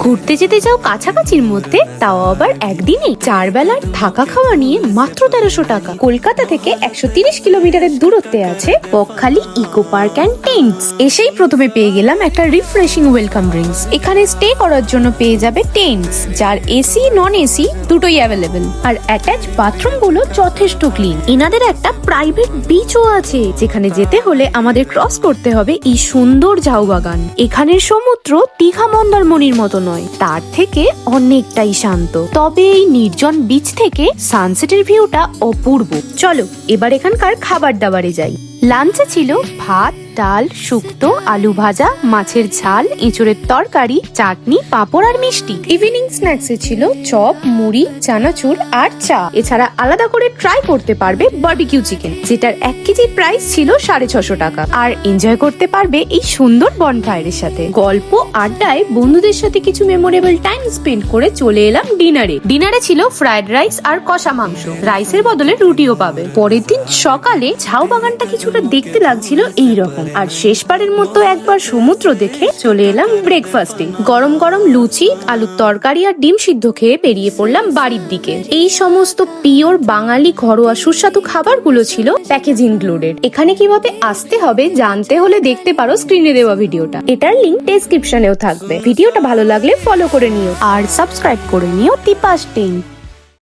ঘুরতে যেতে চাও কাছাকাছির মধ্যে, তাও আবার একদিনে? 4 বেলার থাকা খাওয়া নিয়ে মাত্র 1300 টাকা। কলকাতা থেকে 130 কিলোমিটারের দূরত্বে আছে Bakkhali eco park and tents. এসেই প্রথমে পেয়ে গেলাম একটা রিফ্রেশিং ওয়েলকাম ড্রিঙ্কস। এখানে স্টে করার জন্য পেয়ে যাবে টেন্টস, যার এসি নন এসি দুটোই অ্যাভেলেবেল, আর অ্যাটাচ বাথরুম গুলো যথেষ্ট ক্লিন। এনাদের একটা প্রাইভেট বিচও আছে, যেখানে যেতে হলে আমাদের ক্রস করতে হবে এই সুন্দর ঝাউবাগান। এখানের সমুদ্র দীঘা মন্দারমণির মতো নয়, তার থেকে অনেকটাই শান্ত। তবে এই নির্জন বিচ থেকে সানসেটের ভিউটা অপূর্ব। চলো এবার এখানকার খাবার দাবারে যাই। লাঞ্চে ছিল ভাত, ডাল, শুক্তো, আলু ভাজা, মাছের ঝাল, এঁচড়ের তরকারি, চাটনি, পাঁপড় আর মিষ্টি। ইভিনিং স্ন্যাক্সে ছিল চপ, মুড়ি, চানাচুর আর চা। এছাড়া আলাদা করে ট্রাই করতে পারবে বারবিকিউ চিকেন, যেটার 1 কেজি প্রাইস ছিল 650 টাকা। আর এনজয় করতে পারবে এই সুন্দর বনফায়ারের সাথে। গল্প আড্ডায় বন্ধুদের সাথে কিছু মেমোরেবল টাইম স্পেন্ড করে চলে এলাম ডিনারে। ডিনারে ছিল ফ্রাইড রাইস আর কষা মাংস। রাইসের বদলে রুটিও পাবে। পরের দিন সকালে ঝাউবাগানটা কিছুটা দেখতে লাগছিল এইরকম। আর শেষবারের মতো একবার সমুদ্র দেখে চলে এলাম ব্রেকফাস্টে। গরম গরম লুচি, আলুর তরকারি আর ডিম সিদ্ধ খেয়ে বেরিয়ে পড়লাম বাড়ির দিকে। এই সমস্ত পিওর বাঙালি ঘরোয়া সুস্বাদু খাবারগুলো ছিল প্যাকেজ ইনক্লুডেড। এখানে কিভাবে আসতে হবে জানতে হলে দেখতে পারো স্ক্রিনে দেওয়া ভিডিওটা। এটার লিংক ডেসক্রিপশনেও থাকবে। ভিডিওটা ভালো লাগলে ফলো করে নিও আর সাবস্ক্রাইব করে নিও তিপাস টেন্ট।